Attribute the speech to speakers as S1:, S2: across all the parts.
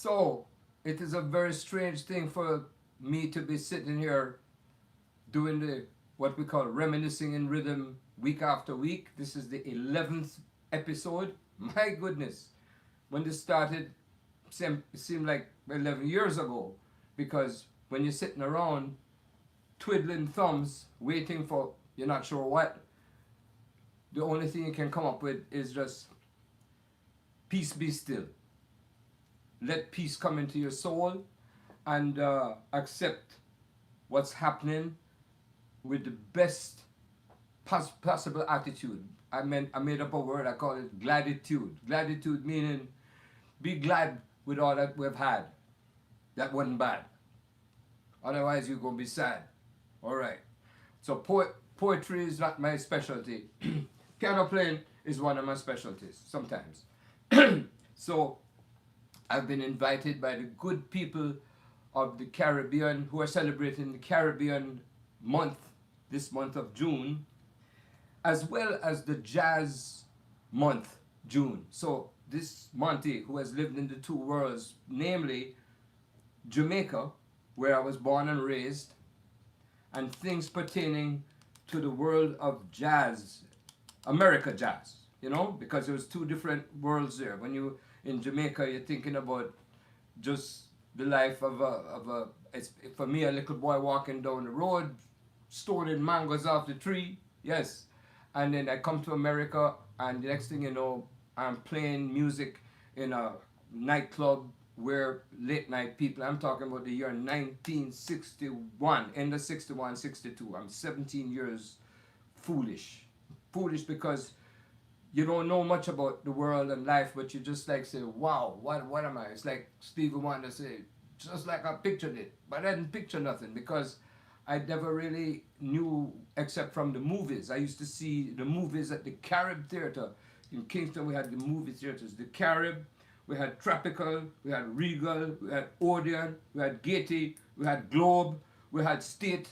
S1: So, it is a very strange thing for me to be sitting here doing the what we call reminiscing in rhythm week after week. This is the 11th episode. My goodness, when this started, it seemed like 11 years ago, because when you're sitting around twiddling thumbs, waiting for you're not sure what, the only thing you can come up with is just peace be still. Let peace come into your soul and accept what's happening with the best possible attitude. I made up a word, I call it gratitude. Gratitude meaning be glad with all that we've had. That wasn't bad. Otherwise you're gonna be sad. Alright. So poetry is not my specialty. Piano playing is one of my specialties sometimes. So I've been invited by the good people of the Caribbean who are celebrating the Caribbean month, this month of June, as well as the jazz month, June. So this Monty, who has lived in the two worlds, namely Jamaica, where I was born and raised, and things pertaining to the world of jazz, America jazz, you know, because there was two different worlds there. When you in Jamaica, you're thinking about just the life of it's, for me, a little boy walking down the road, stoning mangoes off the tree, yes. And then I come to America, and the next thing you know, I'm playing music in a nightclub where late night people, I'm talking about the year 1961, end of 61, 62. I'm 17 years foolish. Foolish because you don't know much about the world and life, but you just like say, wow, what am I? It's like Stevie Wonder say, just like I pictured it. But I didn't picture nothing because I never really knew except from the movies. I used to see the movies at the Carib Theater. In Kingston, we had the movie theaters. The Carib, we had Tropical, we had Regal, we had Odeon, we had Gaiety, we had Globe, we had State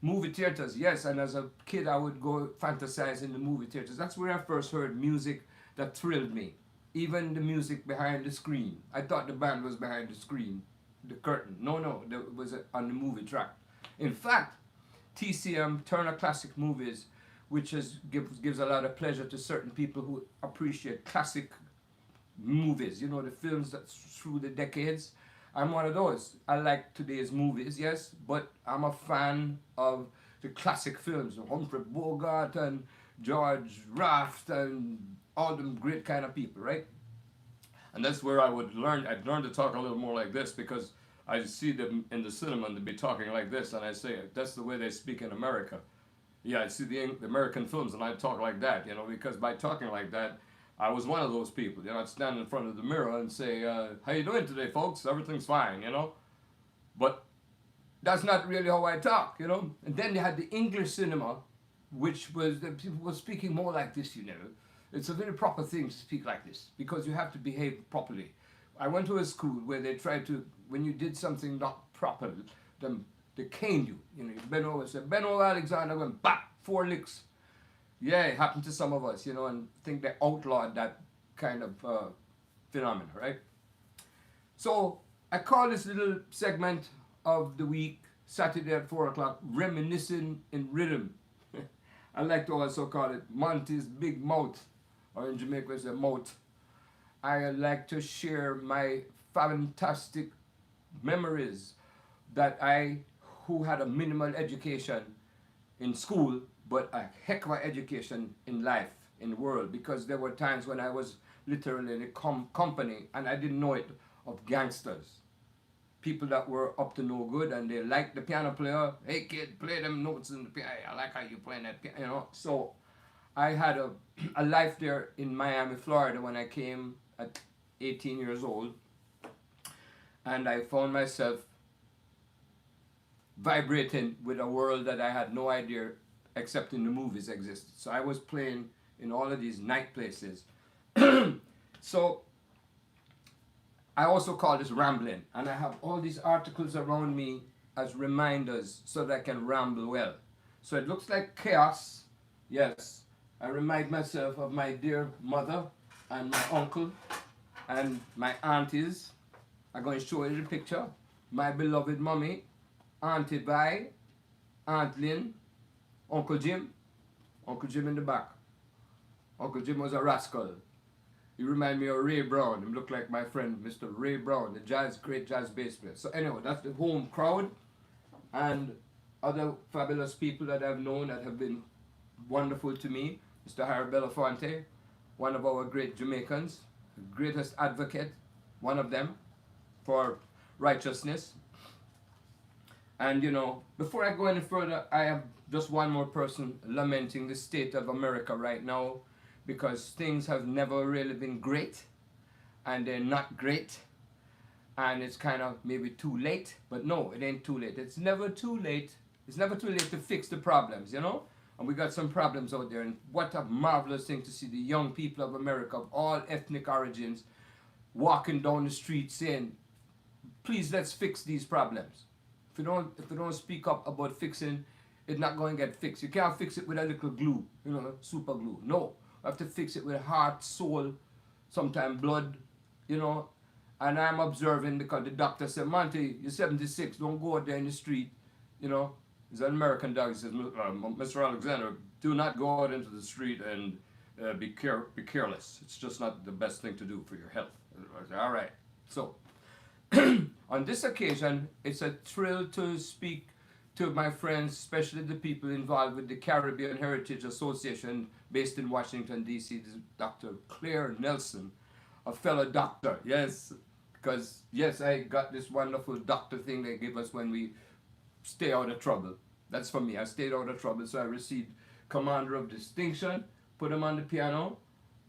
S1: movie theaters. Yes, and as a kid, I would go fantasize in the movie theaters. That's where I first heard music that thrilled me. Even the music behind the screen. I thought the band was behind the screen, the curtain. No, it was on the movie track. In fact, TCM, Turner Classic Movies, which gives a lot of pleasure to certain people who appreciate classic movies, you know, the films that through the decades. I'm one of those. I like today's movies, yes, but I'm a fan of the classic films, Humphrey Bogart and George Raft and all them great kind of people, right? And that's where I'd learn to talk a little more like this, because I see them in the cinema and they be talking like this, and I say, that's the way they speak in America. Yeah, I see the American films and I talk like that, you know, because by talking like that, I was one of those people, you know, I'd stand in front of the mirror and say, how you doing today, folks? Everything's fine, you know? But that's not really how I talk, you know? And then they had the English cinema, which was, the people were speaking more like this, you know? It's a very proper thing to speak like this, because you have to behave properly. I went to a school where they tried to, when you did something not proper, they caned you. You know, you bend over and say, Benno Alexander went back, 4 licks. Yeah, it happened to some of us, you know, and I think they outlawed that kind of phenomenon, right? So I call this little segment of the week, Saturday at 4 o'clock, Reminiscing in Rhythm. I like to also call it Monty's Big Mouth, or in Jamaica it's a mouth. I like to share my fantastic memories that who had a minimal education in school, but a heck of an education in life, in the world, because there were times when I was literally in a company and I didn't know it, of gangsters. People that were up to no good and they liked the piano player. Hey kid, play them notes in the piano. I like how you playing that piano, you know. So I had a life there in Miami, Florida when I came at 18 years old. And I found myself vibrating with a world that I had no idea except in the movies existed. So I was playing in all of these night places. So I also call this rambling, and I have all these articles around me as reminders so that I can ramble well. So it looks like chaos. Yes, I remind myself of my dear mother and my uncle and my aunties I'm going to show you the picture. My beloved mommy, Auntie Vi, Aunt Lynn, Uncle Jim. Uncle Jim in the back. Uncle Jim was a rascal. He reminded me of Ray Brown. He looked like my friend, Mr. Ray Brown, the great jazz bass player. So anyway, that's the home crowd. And other fabulous people that I've known that have been wonderful to me. Mr. Harry Belafonte, one of our great Jamaicans, the greatest advocate, one of them, for righteousness. And you know, before I go any further, I have just one more person lamenting the state of America right now, because things have never really been great, and they're not great, and it's kind of maybe too late. But no, it ain't too late. It's never too late. It's never too late to fix the problems, you know. And we got some problems out there, and what a marvelous thing to see the young people of America of all ethnic origins walking down the street saying, please, let's fix these problems. If you don't speak up about fixing, it's not going to get fixed. You can't fix it with a little glue, you know, super glue. No, you have to fix it with heart, soul, sometimes blood, you know. And I'm observing, because the doctor said, Monty, you're 76, don't go out there in the street, you know. He's an American dog. He says, Mr. Alexander, do not go out into the street and be careless. It's just not the best thing to do for your health. I said, all right. So, on this occasion, it's a thrill to speak to my friends, especially the people involved with the Caribbean Heritage Association based in Washington, D.C., Dr. Claire Nelson, a fellow doctor. Yes, because, yes, I got this wonderful doctor thing they give us when we stay out of trouble. That's for me. I stayed out of trouble, so I received Commander of Distinction, put him on the piano.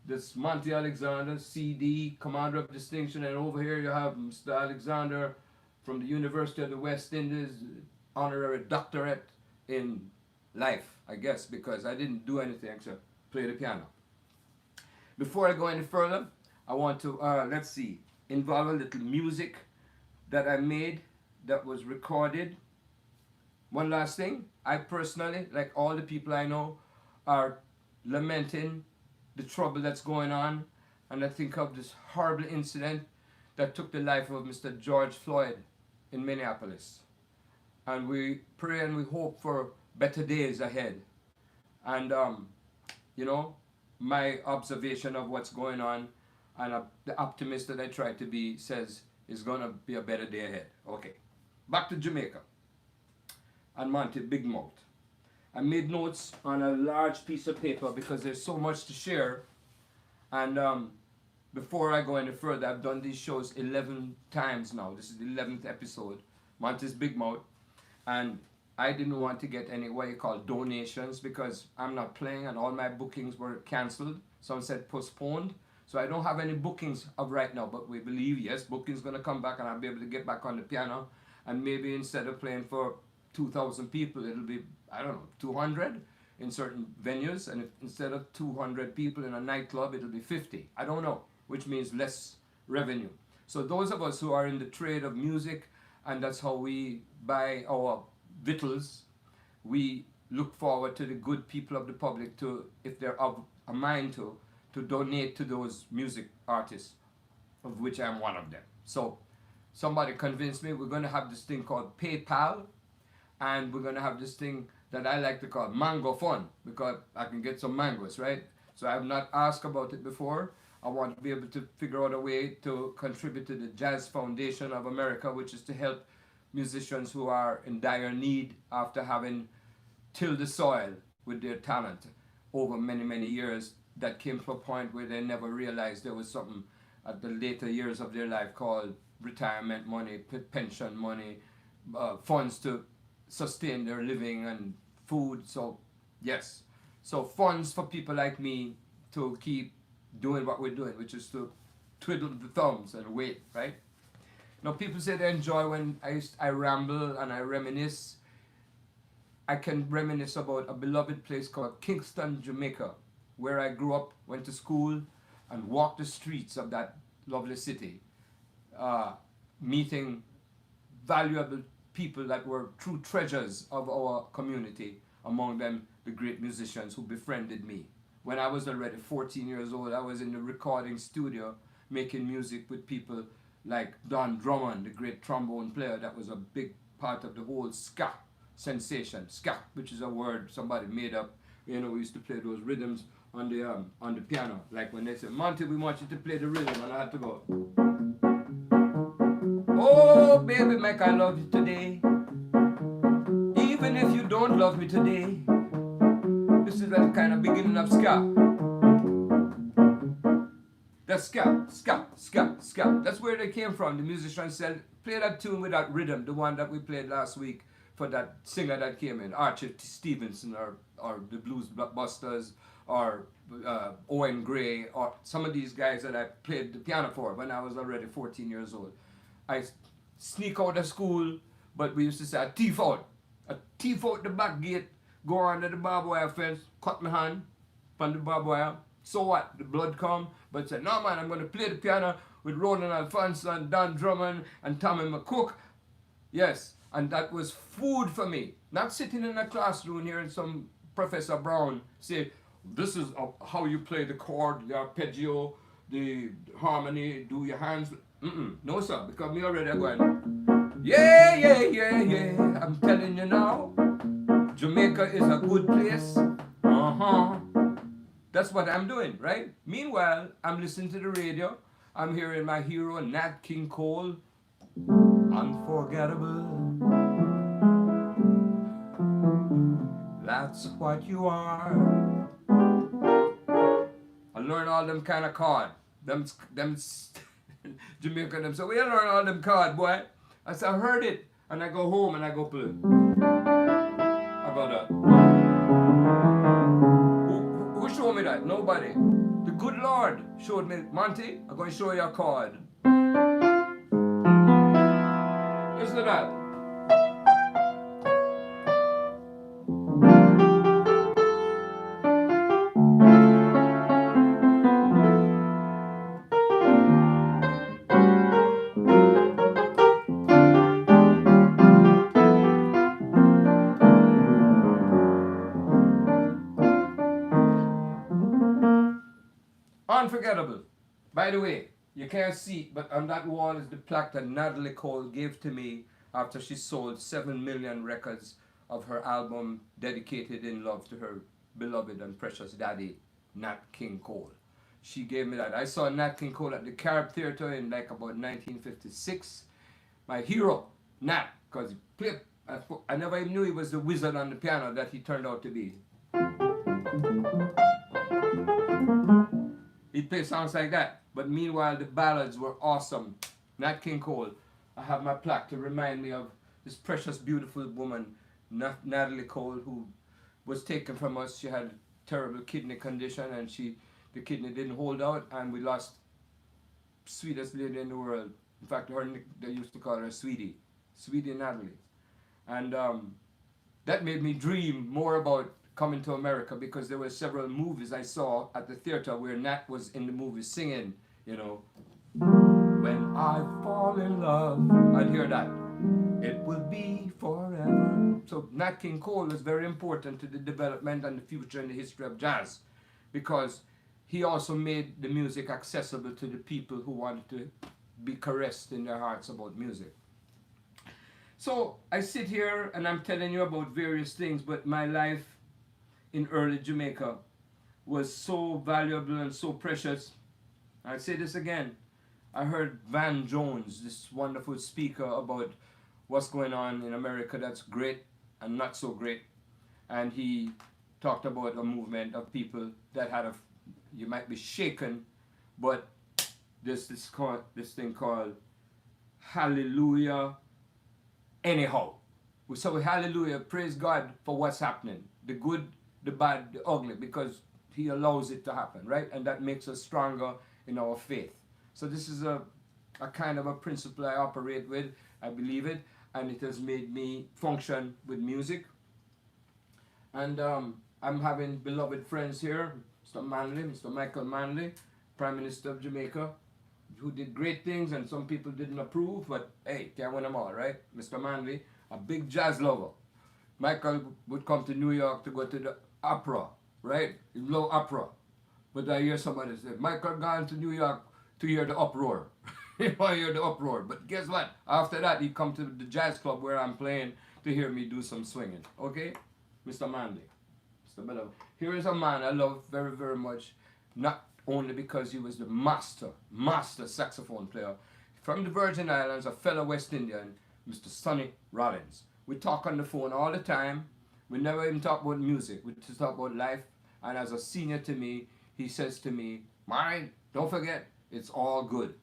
S1: This Monty Alexander, CD, Commander of Distinction, and over here you have Mr. Alexander from the University of the West Indies, honorary doctorate in life, I guess, because I didn't do anything except play the piano. Before I go any further, I want to, let's see, involve a little music that I made that was recorded. One last thing, I personally, like all the people I know, are lamenting the trouble that's going on, and I think of this horrible incident that took the life of Mr. George Floyd in Minneapolis. And we pray and we hope for better days ahead. And, you know, my observation of what's going on, and the optimist that I try to be, says it's going to be a better day ahead. Okay, back to Jamaica and Monty Big Mouth. I made notes on a large piece of paper because there's so much to share. And before I go any further, I've done these shows 11 times now. This is the 11th episode, Monty's Big Mouth. And I didn't want to get any, what you call, donations, because I'm not playing and all my bookings were cancelled. Some said postponed. So I don't have any bookings of right now, but we believe, yes, booking's going to come back and I'll be able to get back on the piano. And maybe instead of playing for 2,000 people, it'll be, I don't know, 200 in certain venues. And if, instead of 200 people in a nightclub, it'll be 50. I don't know, which means less revenue. So those of us who are in the trade of music, and that's how we buy our victuals, we look forward to the good people of the public to, if they're of a mind to donate to those music artists, of which I'm one of them. So somebody convinced me we're going to have this thing called PayPal, and we're going to have this thing that I like to call Mango Fun, because I can get some mangoes, right? So I have not asked about it before. I want to be able to figure out a way to contribute to the Jazz Foundation of America, which is to help musicians who are in dire need after having tilled the soil with their talent over many, many years, that came to a point where they never realized there was something at the later years of their life called retirement money, pension money, funds to sustain their living and food. So yes, so funds for people like me to keep doing what we're doing, which is to twiddle the thumbs and wait, right? Now people say they enjoy when I ramble and I reminisce. I can reminisce about a beloved place called Kingston, Jamaica, where I grew up, went to school, and walked the streets of that lovely city, meeting valuable people that were true treasures of our community, among them the great musicians who befriended me. When I was already 14 years old, I was in the recording studio making music with people like Don Drummond, the great trombone player that was a big part of the whole ska sensation. Ska, which is a word somebody made up. You know, we used to play those rhythms on the piano. Like when they said, Monty, we want you to play the rhythm, and I had to go, oh, baby, make I love you today. Even if you don't love me today. This is the kind of beginning of ska. That's ska, ska, ska, ska. That's where they came from. The musicians said, play that tune with that rhythm, the one that we played last week for that singer that came in, Archie Stevenson, or the Blues Busters, or Owen Gray, or some of these guys that I played the piano for when I was already 14 years old. I sneak out of school, but we used to say, I thief out. I thief out the back gate, go under the barbed wire fence, cut my hand from the barbed wire. So what? The blood come, but say, no man, I'm going to play the piano with Roland Alfonso and Don Drummond and Tommy McCook. Yes, and that was food for me. Not sitting in a classroom hearing some Professor Brown say, this is how you play the chord, the arpeggio, the harmony, do your hands. No sir, because me already are going, yeah, yeah, yeah, yeah. I'm telling you now, Jamaica is a good place. That's what I'm doing, right? Meanwhile, I'm listening to the radio. I'm hearing my hero, Nat King Cole. Unforgettable. That's what you are. I learn all them kind of chord. Them Jamaican, them say, we learn all them chord, boy. I said, I heard it. And I go home and I go play. How about that? Who showed me that? Nobody. The good Lord showed me, Monty, I'm going to show you a chord. Listen to that. Unforgettable. By the way, you can't see it, but on that wall is the plaque that Natalie Cole gave to me after she sold 7 million records of her album dedicated in love to her beloved and precious daddy, Nat King Cole. She gave me that. I saw Nat King Cole at the Carib Theatre in like about 1956. My hero, Nat, because he played, I never even knew he was the wizard on the piano that he turned out to be. He'd play songs like that. But meanwhile, the ballads were awesome. Nat King Cole. I have my plaque to remind me of this precious, beautiful woman, Natalie Cole, who was taken from us. She had a terrible kidney condition, and the kidney didn't hold out, and we lost sweetest lady in the world. In fact, they used to call her Sweetie Natalie. And that made me dream more about coming to America, because there were several movies I saw at the theater where Nat was in the movie singing, you know, when I fall in love, I'd hear that. It will be forever. So Nat King Cole was very important to the development and the future and the history of jazz, because he also made the music accessible to the people who wanted to be caressed in their hearts about music. So I sit here and I'm telling you about various things, but my life in early Jamaica was so valuable and so precious. I say this again. I heard Van Jones, this wonderful speaker, about what's going on in America that's great and not so great. And he talked about a movement of people that had you might be shaken, but this thing called Hallelujah anyhow. So hallelujah, praise God for what's happening. The good, the bad, the ugly, because he allows it to happen, right? And that makes us stronger in our faith. So this is a kind of a principle I operate with. I believe it, and it has made me function with music. And I'm having beloved friends here, Mr. Michael Manley, Prime Minister of Jamaica, who did great things, and some people didn't approve, but hey, can't win them all, right? Mr. Manley, a big jazz lover. Michael would come to New York to go to the opera, right? He loved opera. But I hear somebody say, Michael gone to New York to hear the uproar. You want to hear the uproar. But guess what? After that, he come to the jazz club where I'm playing to hear me do some swinging. Okay? Mr. Manley. Mr. Bella. Here is a man I love very, very much. Not only because he was the master saxophone player from the Virgin Islands, a fellow West Indian, Mr. Sonny Rollins. We talk on the phone all the time. We never even talk about music. We just talk about life. And as a senior to me, he says to me, "Mine, don't forget, it's all good."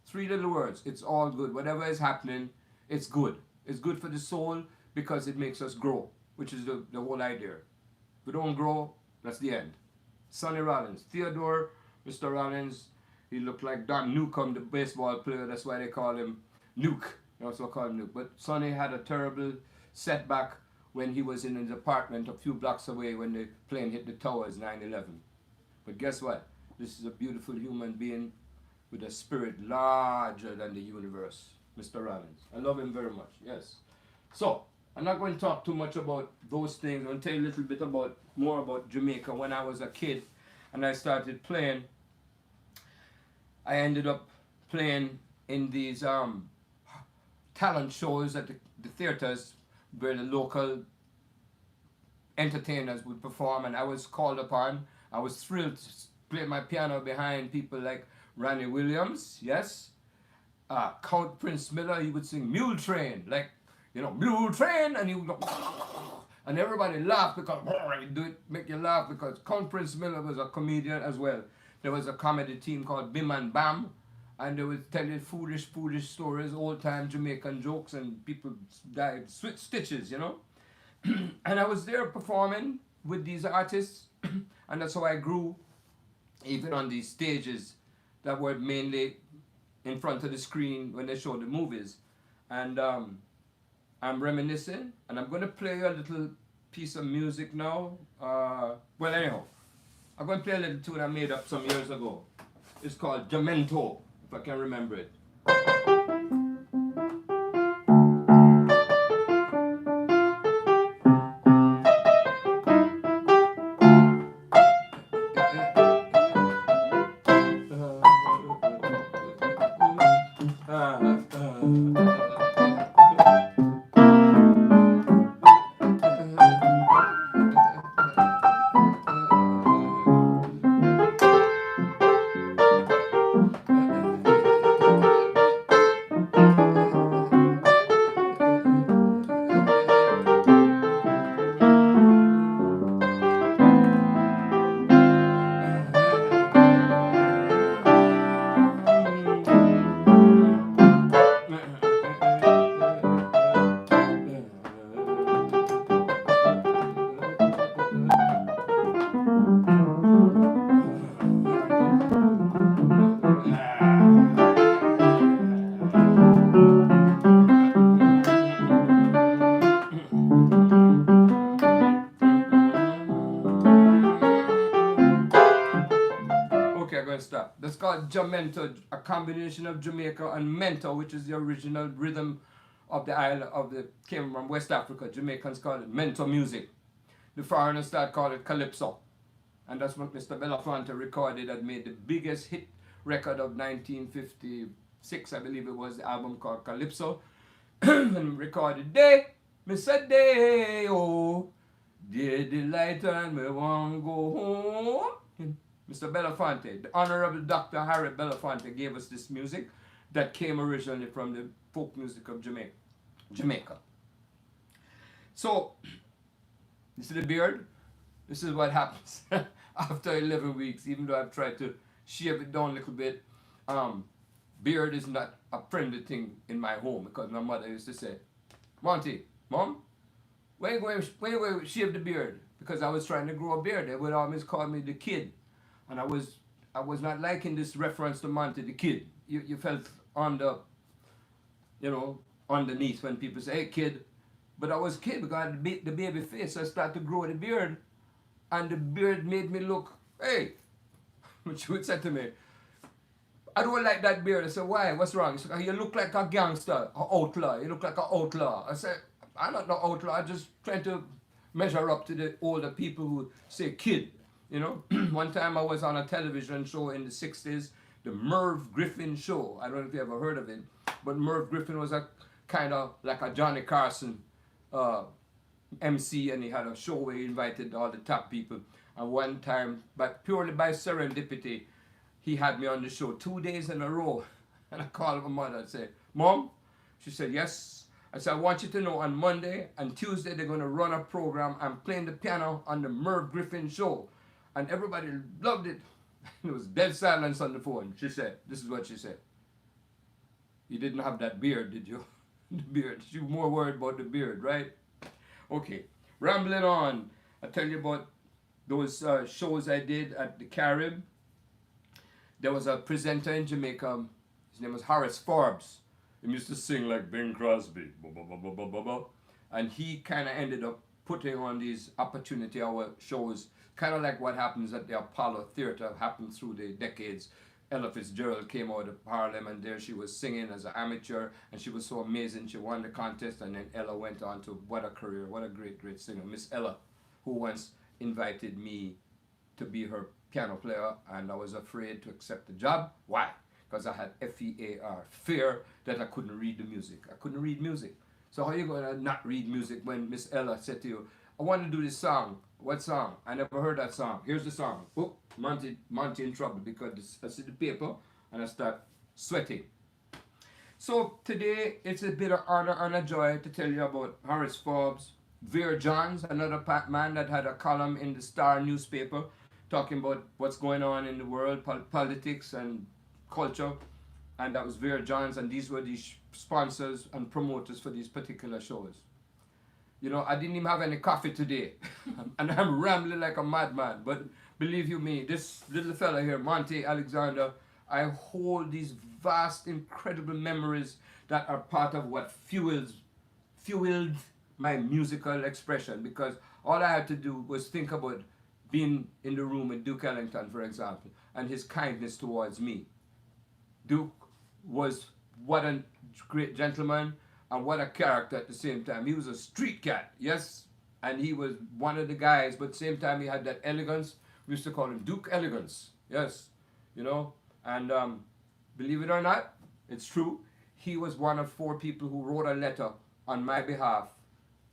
S1: 3 little words. It's all good. Whatever is happening, it's good. It's good for the soul because it makes us grow, which is the whole idea. If we don't grow, that's the end. Sonny Rollins. Theodore, Mr. Rollins, he looked like Don Newcomb, the baseball player. That's why they call him Nuke. They also call him Nuke. But Sonny had a terrible setback when he was in his apartment a few blocks away when the plane hit the towers 9/11. But guess what? This is a beautiful human being with a spirit larger than the universe, Mr. Rollins. I love him very much, yes. So, I'm not going to talk too much about those things. I'm going to tell you a little bit more about Jamaica. When I was a kid and I started playing, I ended up playing in these talent shows at the theaters where the local entertainers would perform, and I was called upon. I was thrilled to play my piano behind people like Ronnie Williams, yes. Count Prince Miller, he would sing Mule Train, like, Mule Train, and he would go, and everybody laughed because he'd do it, make you laugh because Count Prince Miller was a comedian as well. There was a comedy team called Bim and Bam, and they would tell you foolish stories, old-time Jamaican jokes, and people died stitches, And I was there performing with these artists, and that's how I grew, even on these stages that were mainly in front of the screen when they showed the movies. And I'm reminiscing, and I'm going to play you a little piece of music now. Well, anyhow, I'm going to play a little tune I made up some years ago. It's called Jamento, if I can remember it. Stop. That's called Jamento, a combination of Jamaica and mento, which is the original rhythm of the island came from West Africa. Jamaicans call it mento music. The foreigners start calling it calypso, and that's what Mr. Belafonte recorded that made the biggest hit record of 1956, I believe it was, the album called Calypso, and recorded day, Mr. Day, oh, dear delight and me want go home. Mr. Belafonte, the Honorable Dr. Harry Belafonte gave us this music that came originally from the folk music of Jamaica. So, you see the beard? This is what happens after 11 weeks, even though I've tried to shave it down a little bit. Beard is not a friendly thing in my home because my mother used to say, "Monty, Mom, when you going to shave the beard?" Because I was trying to grow a beard. They would always call me the kid. And I was not liking this reference to Monty the kid. You felt underneath when people say, "Hey kid," but I was kid because I had the baby face. So I started to grow the beard, and the beard made me look, hey, which she would say to me, "I don't like that beard." I said, "Why? What's wrong?" She said, "You look like a gangster, an outlaw. You look like an outlaw." I said, "I'm not no outlaw. I'm just trying to measure up to the older people who say kid." One time I was on a television show in the 60s. the Merv Griffin Show. I don't know if you ever heard of it, but Merv Griffin was a kind of like a Johnny Carson MC, and he had a show where he invited all the top people. And one time, but purely by serendipity, he had me on the show 2 days in a row. And I called my mother and said, Mom? She said, yes. I said, I want you to know on Monday and Tuesday they're going to run a program. I'm playing the piano on the Merv Griffin Show. And everybody loved it. There was dead silence on the phone. She said, this is what she said. You didn't have that beard, did you? The beard. You were more worried about the beard, right? Okay, rambling on. I tell you about those shows I did at the Carib. There was a presenter in Jamaica. His name was Horace Forbes. He used to sing like Bing Crosby. And he kind of ended up putting on these opportunity hour shows, kind of like what happens at the Apollo Theatre, happened through the decades. Ella Fitzgerald came out of Harlem, and there she was singing as an amateur, and she was so amazing. She won the contest, and then Ella went on to what a career, what a great, great singer. Miss Ella, who once invited me to be her piano player, and I was afraid to accept the job. Why? Because I had FEAR, fear that I couldn't read the music. I couldn't read music. So how are you going to not read music when Miss Ella said to you, I want to do this song. What song? I never heard that song. Here's the song. Oh, Monty in trouble, because I see the paper and I start sweating. So today it's a bit of honor and a joy to tell you about Horace Forbes, Vera Johns, another man that had a column in the Star newspaper talking about what's going on in the world, politics and culture. And that was Vera Johns, and these were these sponsors and promoters for these particular shows. You know, I didn't even have any coffee today, and I'm rambling like a madman. But believe you me, this little fella here, Monty Alexander, I hold these vast, incredible memories that are part of what fueled my musical expression. Because all I had to do was think about being in the room with Duke Ellington, for example, and his kindness towards me. Duke was what a great gentleman, and what a character at the same time. He was a street cat, yes, and he was one of the guys, but at the same time he had that elegance. We used to call him Duke Elegance, yes, you know. And believe it or not, it's true, he was one of 4 people who wrote a letter on my behalf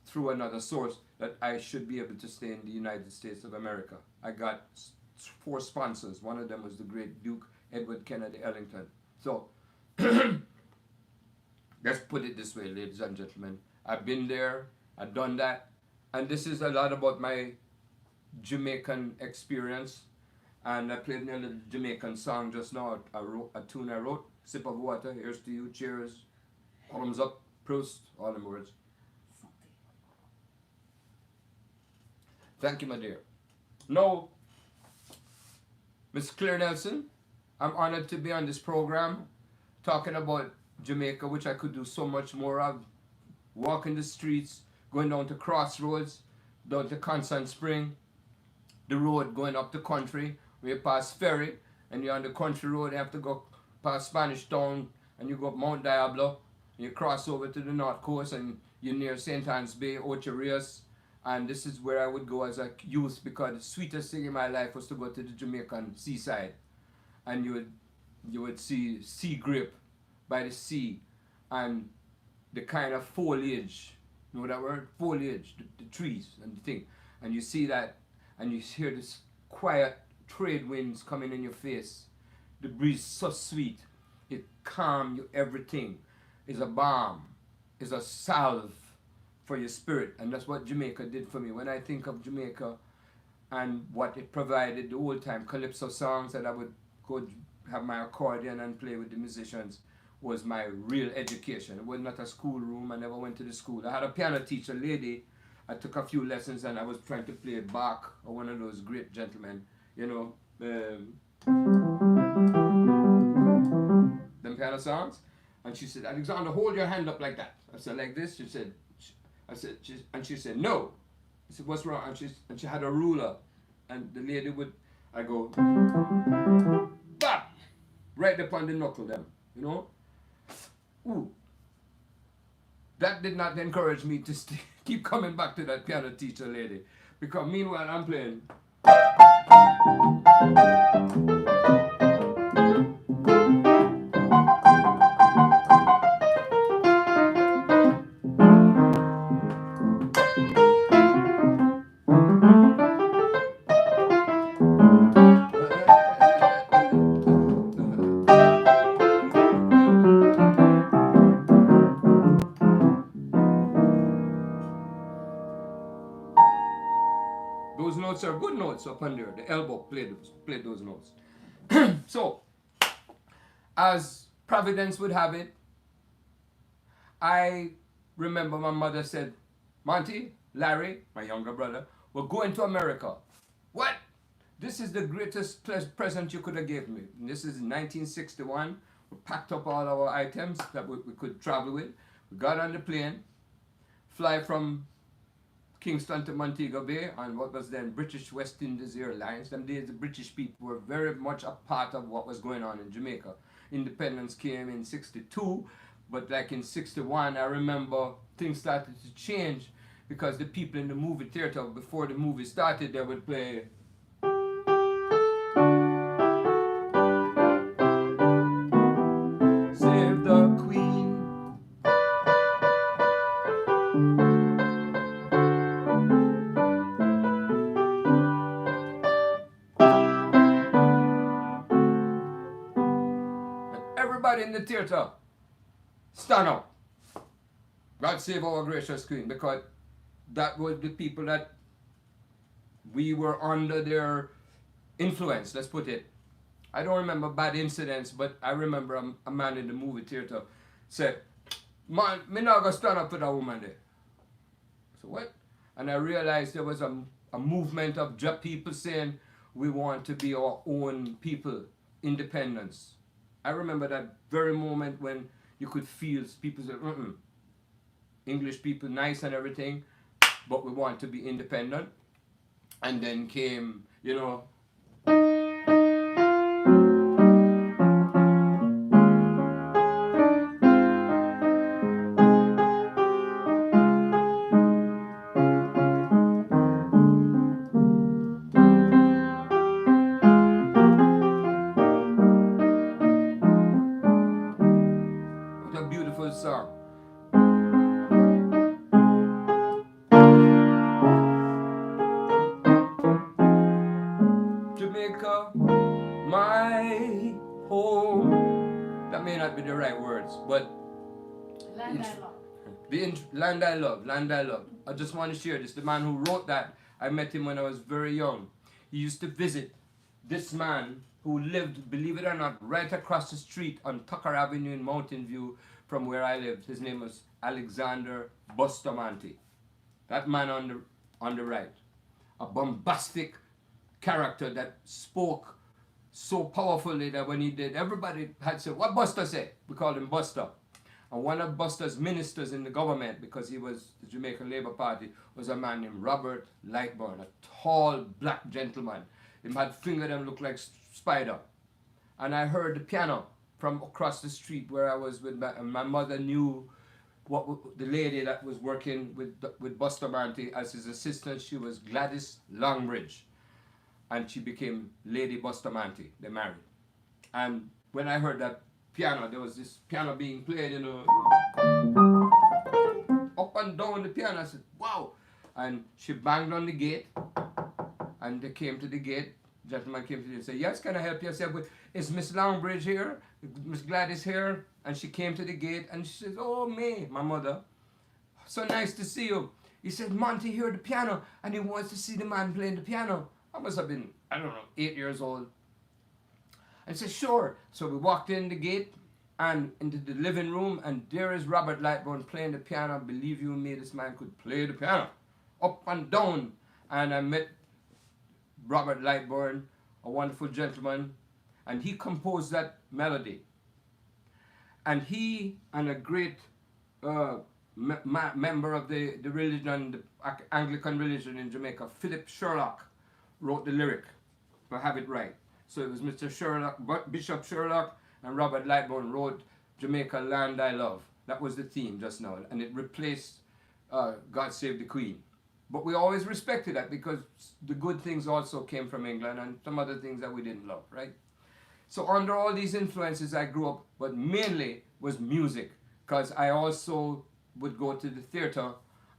S1: through another source that I should be able to stay in the United States of America. I got 4 sponsors. One of them was the great Duke Edward Kennedy Ellington. So, let's put it this way, ladies and gentlemen. I've been there, I've done that, and this is a lot about my Jamaican experience. And I played a little Jamaican song just now, a tune I wrote, Sip of Water, here's to you, cheers, thumbs up, Proust, all them words. Thank you, my dear. Now, Miss Claire Nelson, I'm honored to be on this program talking about Jamaica, which I could do so much more of. Walking the streets, going down to Crossroads, down to Constant Spring, the road going up the country, where you pass Ferry, and you're on the country road, you have to go past Spanish Town, and you go up Mount Diablo, and you cross over to the north coast, and you're near St. Anne's Bay, Ocho Rios, and this is where I would go as a youth, because the sweetest thing in my life was to go to the Jamaican seaside, and you would see sea grape by the sea, and the kind of foliage, you know that word? Foliage, the trees and the thing, and you see that, and you hear this quiet trade winds coming in your face. The breeze so sweet, it calm you, everything. It's a balm, it's a salve for your spirit, and that's what Jamaica did for me. When I think of Jamaica and what it provided, the old time calypso songs that I would go have my accordion and play with the musicians, was my real education. It was not a schoolroom. I never went to the school. I had a piano teacher, lady. I took a few lessons, and I was trying to play Bach, or one of those great gentlemen, you know, them kind of songs. And she said, Alexander, hold your hand up like that. I said, like this? She said, she said, no. I said, what's wrong? And she had a ruler, and the lady would, I go, bap, right upon the knuckle them, you know. Ooh. That did not encourage me to keep coming back to that piano teacher lady, because meanwhile I'm playing. notes are good notes up on there. The elbow played those notes. So, as Providence would have it, I remember my mother said, Monty, Larry, my younger brother, we're going to America. What? This is the greatest present you could have given me. And this is in 1961. We packed up all our items that we could travel with. We got on the plane, fly from Kingston to Montego Bay on what was then British West Indies Airlines. Them days the British people were very much a part of what was going on in Jamaica. Independence came in 62, but like in 61, I remember things started to change because the people in the movie theater, before the movie started, they would play Save the Queen. And everybody in the theater stand up. God save our gracious Queen, because that was the people that we were under their influence, let's put it. I don't remember bad incidents, but I remember a man in the movie theater said, man, me not gonna stand up for that woman there. So what? And I realized there was a movement of people saying we want to be our own people, independence. I remember that very moment when you could feel people say, English people nice and everything, but we want to be independent. And then came, you know, what a beautiful song. Jamaica, my home. That may not be the right words, but
S2: Land I love.
S1: Land I love, land I love. I just want to share this. The man who wrote that, I met him when I was very young. He used to visit this man who lived, believe it or not, right across the street on Tucker Avenue in Mountain View from where I lived. His name was Alexander Bustamante. That man on the right. A bombastic character that spoke so powerfully that when he did, everybody had said, what Buster say? We called him Buster. And one of Buster's ministers in the government, because he was the Jamaican Labour Party, was a man named Robert Lightburn, a tall black gentleman. He had fingers that looked like spider. And I heard the piano from across the street where I was with my mother knew what the lady that was working with Bustamante as his assistant. She was Gladys Longbridge, and she became Lady Bustamante. They married. And when I heard that piano, there was this piano being played, you know, up and down the piano. I said, wow. And she banged on the gate, and they came to the gate. Gentleman came to the gate and said, yes, can I help you? I said, is Miss Longbridge here? Miss Gladys here? And she came to the gate, and she said, oh, May, my mother, so nice to see you. He said, Monty heard the piano, and he wants to see the man playing the piano. I must have been, I don't know, 8 years old. I said, sure. So we walked in the gate and into the living room, and there is Robert Lightburn playing the piano. Believe you me, this man could play the piano up and down. And I met Robert Lightburn, a wonderful gentleman, and he composed that melody. And he and a great member of the religion, the Anglican religion in Jamaica, Philip Sherlock, wrote the lyric, if I have it right. So it was Mr. Sherlock, Bishop Sherlock, and Robert Lightburn wrote Jamaica, Land I Love. That was the theme just now, and it replaced God Save the Queen. But we always respected that because the good things also came from England and some other things that we didn't love, right? So under all these influences I grew up, but mainly was music, because I also would go to the theater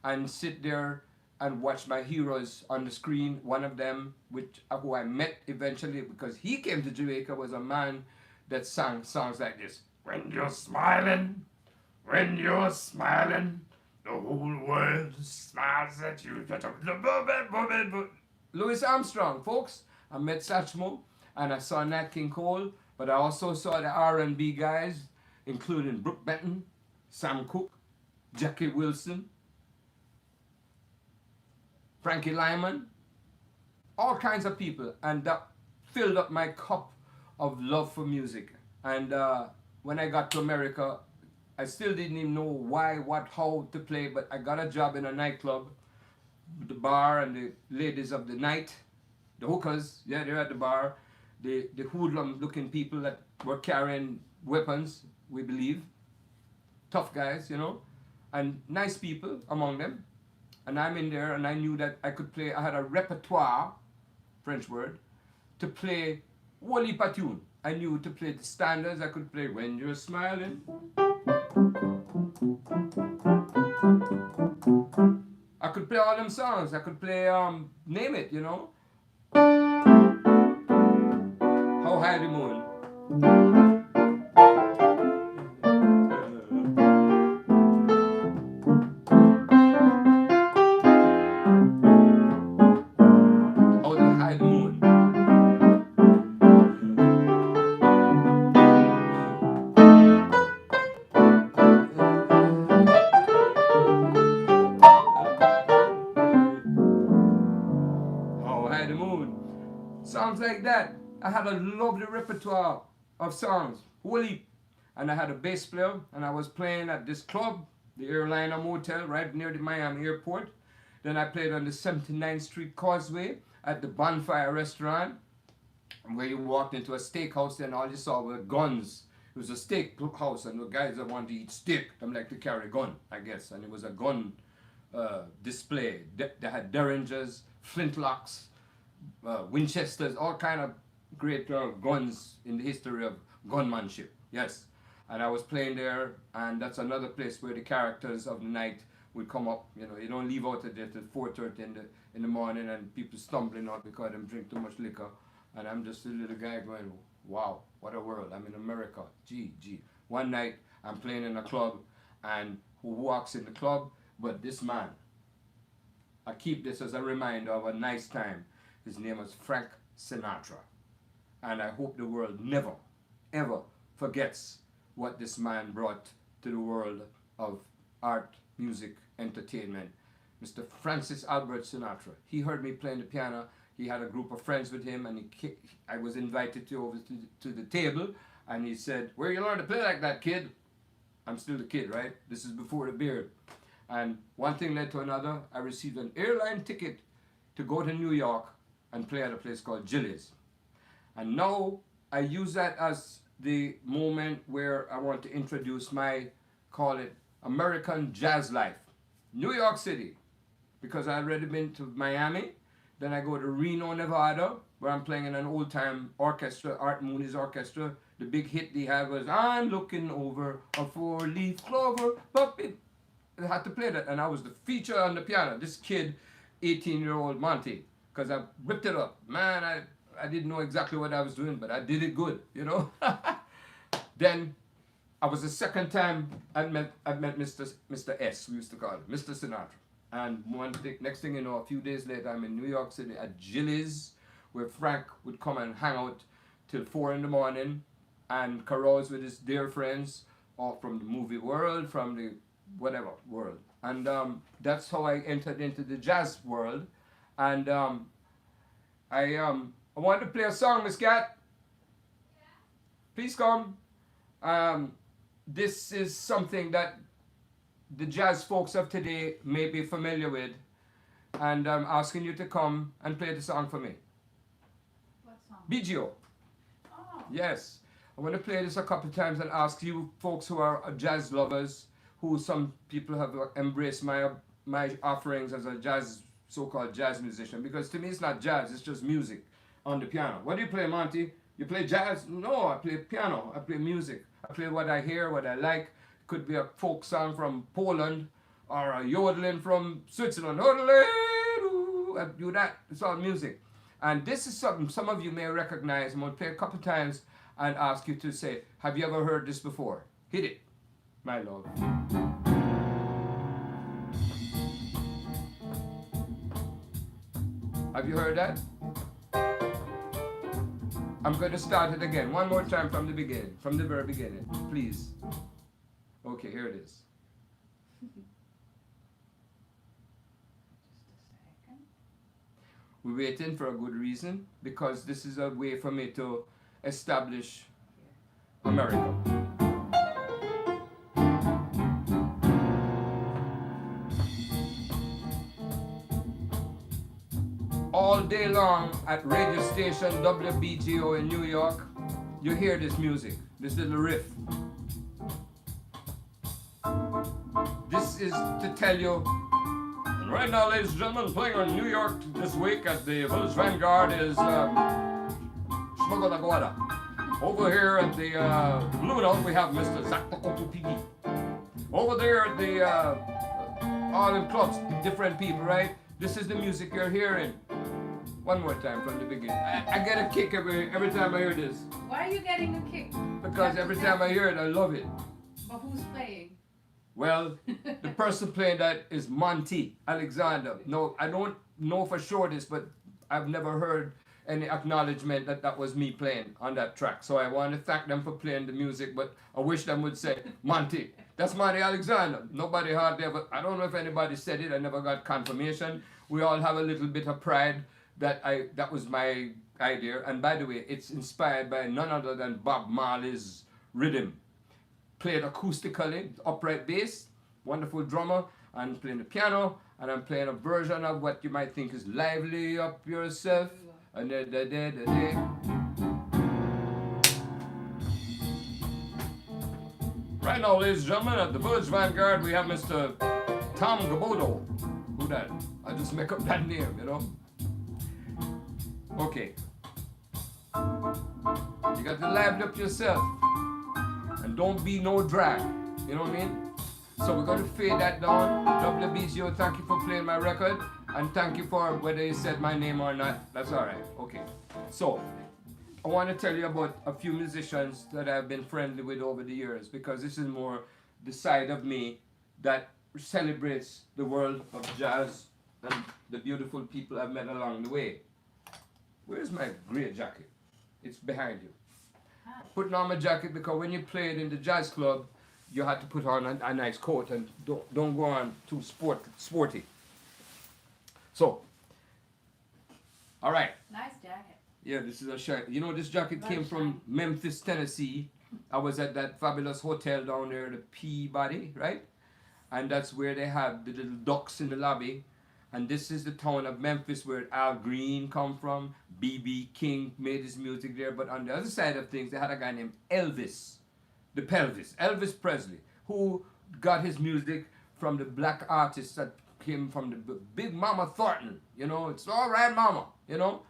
S1: and sit there and watch my heroes on the screen. One of them, who I met eventually because he came to Jamaica, was a man that sang songs like this. When you're smiling, the whole world smiles at you. Louis Armstrong, folks. I met Satchmo and I saw Nat King Cole, but I also saw the R&B guys, including Brooke Benton, Sam Cooke, Jackie Wilson, Frankie Lyman, all kinds of people, and that filled up my cup of love for music. And when I got to America, I still didn't even know why, what, how to play, but I got a job in a nightclub, the bar and the ladies of the night, the hookers, yeah, they're at the bar, the hoodlum-looking people that were carrying weapons, we believe, tough guys, you know, and nice people among them. And I'm in there, and I knew that I could play. I had a repertoire, French word, to play whole heap of tune. I knew to play the standards. I could play When You're Smiling. I could play all them songs. I could play, name it, you know. How High the Moon. How High the Moon. How High the Moon. Songs like that. I had a lovely repertoire of songs, whole heap. And I had a bass player, and I was playing at this club, the Airliner Motel, right near the Miami airport. Then I played on the 79th Street Causeway at the Bonfire Restaurant, where you walked into a steakhouse and all you saw were guns. It was a steak house, and the guys that wanted to eat steak, them like to carry a gun, I guess. And it was a gun display. They had derringers, flintlocks, Winchesters, all kind of great guns in the history of gunmanship. Yes, and I was playing there, and that's another place where the characters of the night would come up. You know, you don't leave out of there till 4:30 in the morning, and people stumbling out because they drink too much liquor, and I'm just a little guy going, wow, what a world! I'm in America. Gee. One night I'm playing in a club, and who walks in the club? But this man. I keep this as a reminder of a nice time. His name was Frank Sinatra. And I hope the world never, ever forgets what this man brought to the world of art, music, entertainment. Mr. Francis Albert Sinatra. He heard me playing the piano. He had a group of friends with him, and I was invited over to the table, and he said, "Where you learn to play like that, kid?" I'm still the kid, right? This is before the beard. And one thing led to another. I received an airline ticket to go to New York and play at a place called Jilly's. And now I use that as the moment where I want to introduce my, call it, American jazz life. New York City, because I already been to Miami. Then I go to Reno, Nevada, where I'm playing in an old-time orchestra, Art Mooney's orchestra. The big hit they had was, "I'm looking over a four-leaf clover puppy." I had to play that, and I was the feature on the piano. This kid, 18-year-old Monty, because I ripped it up. Man, I didn't know exactly what I was doing, but I did it good, you know. Then I was the second time I met Mr. S, we used to call him, Mr. Sinatra. And next thing you know, a few days later, I'm in New York City at Jilly's, where Frank would come and hang out till 4 in the morning and carouse with his dear friends, all from the movie world, from the whatever world. And that's how I entered into the jazz world. And I wanted to play a song, Miss Cat. Please come. This is something that the jazz folks of today may be familiar with. And I'm asking you to come and play the song for me.
S2: What song?
S1: BGO.
S2: Oh.
S1: Yes. I want to play this a couple of times and ask you folks who are jazz lovers, who some people have embraced my offerings as a jazz, so-called jazz musician, because to me it's not jazz, it's just music on the piano. What do you play, Monty? You play jazz? No, I play piano. I play music. I play what I hear, what I like. Could be a folk song from Poland or a yodeling from Switzerland. I do that. It's all music. And this is something some of you may recognize. I'm going to play a couple times and ask you to say, have you ever heard this before? Hit it, my love. Have you heard that? I'm going to start it again. One more time from the beginning. From the very beginning. Please. Okay, here it is. We're waiting for a good reason, because this is a way for me to establish America. All day long at radio station WBGO in New York, you hear this music, this little riff. This is to tell you, and right now, ladies and gentlemen, playing on New York this week at the Village Vanguard is Smuggle Aguada. Over here at the Blue Note, we have Mr. Zach Pigi. Over there at the all in clubs, different people, right? This is the music you're hearing. One more time from the beginning. I get a kick every time I hear this.
S2: Why are you getting a kick?
S1: Because every time I hear it, I love it.
S2: But who's playing?
S1: Well, the person playing that is Monty Alexander. No, I don't know for sure this, but I've never heard any acknowledgement that that was me playing on that track. So I want to thank them for playing the music, but I wish them would say, Monty, that's Monty Alexander. Nobody hardly ever, I don't know if anybody said it, I never got confirmation. We all have a little bit of pride that was my idea. And by the way, it's inspired by none other than Bob Marley's Riddim. Played acoustically, upright bass, wonderful drummer, and playing the piano, and I'm playing a version of what you might think is Lively Up Yourself. And right now, ladies and gentlemen, at the Village Vanguard, we have Mr. Tom Gabodo. Who that? I just make up that name, you know? Okay. You got to liven up yourself. And don't be no drag. You know what I mean? So we're going to fade that down. WBGO, thank you for playing my record. And thank you for whether you said my name or not. That's alright. Okay. So, I want to tell you about a few musicians that I've been friendly with over the years, because this is more the side of me that celebrates the world of jazz and the beautiful people I've met along the way. Where's my grey jacket? It's behind you. Putting on my jacket because when you played in the jazz club, you had to put on a nice coat and don't go on too sporty. So, all right.
S2: Nice jacket.
S1: Yeah, this is a shirt. You know, this jacket came from Memphis, Tennessee. I was at that fabulous hotel down there, the Peabody, right? And that's where they have the little ducks in the lobby. And this is the town of Memphis where Al Green come from. B.B. King made his music there. But on the other side of things, they had a guy named Elvis, the Pelvis, Elvis Presley, who got his music from the black artists that came from the Big Mama Thornton. You know, it's all right, Mama, you know.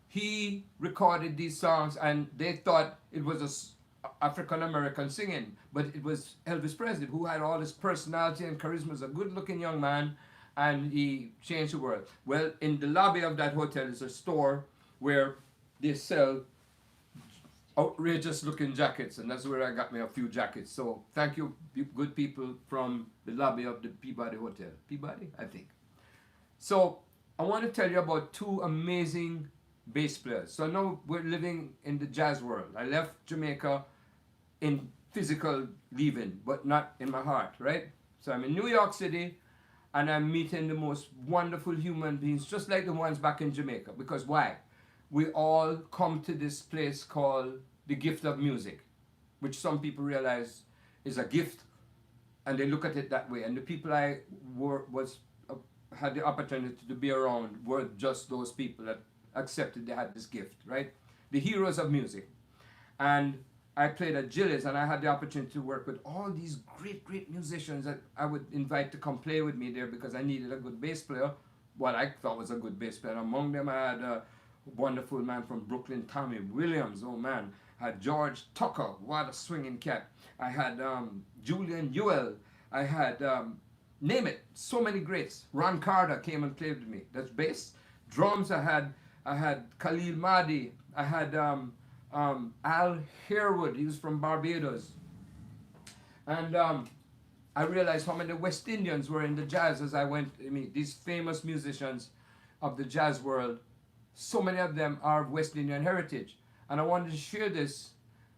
S1: He recorded these songs and they thought it was African-American singing. But it was Elvis Presley who had all this personality and charisma as a good-looking young man. And he changed the world. Well, in the lobby of that hotel is a store where they sell outrageous looking jackets, and that's where I got me a few jackets. So thank you, good people from the lobby of the Peabody Hotel. Peabody, I think. So I want to tell you about two amazing bass players. So now we're living in the jazz world. I left Jamaica in physical leaving, but not in my heart, right? So I'm in New York City, and I'm meeting the most wonderful human beings, just like the ones back in Jamaica. Because why? We all come to this place called the gift of music, which some people realize is a gift, and they look at it that way. And the people I had the opportunity to be around were just those people that accepted they had this gift, right? The heroes of music. And I played at Gilles, and I had the opportunity to work with all these great musicians that I would invite to come play with me there because I needed a good bass player, what I thought was a good bass player. Among them, I had a wonderful man from Brooklyn, Tommy Williams. Oh man, I had George Tucker, what a swinging cat. I had Julian Ewell. I had name it, so many greats. Ron Carter came and played with me. That's bass. Drums, I had Khalil Mahdi. I had Al Harewood, he was from Barbados. And I realized how many West Indians were in the jazz as I went. I mean, these famous musicians of the jazz world so many of them are of West Indian heritage. And I wanted to share this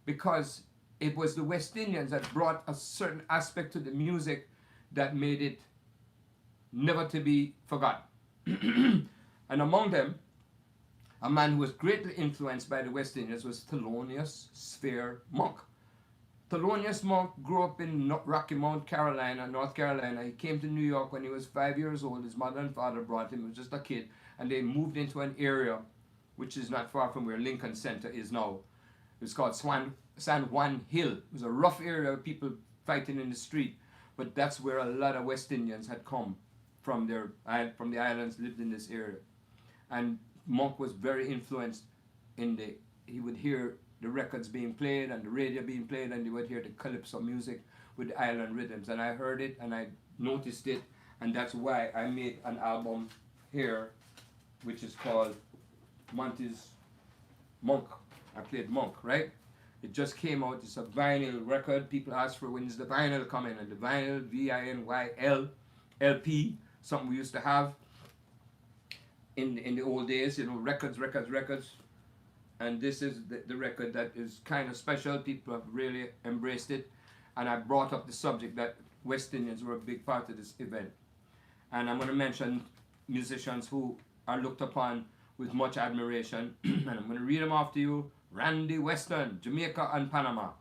S1: because it was the West Indians that brought a certain aspect to the music that made it never to be forgotten. And among them, a man who was greatly influenced by the West Indians was Thelonious Sphere Monk. Thelonious Monk grew up in Rocky Mount, Carolina, North Carolina. He came to New York when he was 5 years old. His mother and father brought him. He was just a kid. And they moved into an area which is not far from where Lincoln Center is now. It was called San Juan Hill. It was a rough area of people fighting in the street. But that's where a lot of West Indians had come from the islands, lived in this area. And Monk was very influenced he would hear the records being played and the radio being played, and he would hear the calypso music with the island rhythms. And I heard it and I noticed it, and that's why I made an album here, which is called Monty's Monk. I played Monk, right? It just came out. It's a vinyl record. People ask for when is the vinyl coming, and the vinyl, VINYL, LP, something we used to have in the old days, you know, records. And this is the record that is kind of special. People have really embraced it. And I brought up the subject that West Indians were a big part of this event. And I'm going to mention musicians who are looked upon with much admiration. And I'm going to read them off to you. Randy Weston, Jamaica and Panama.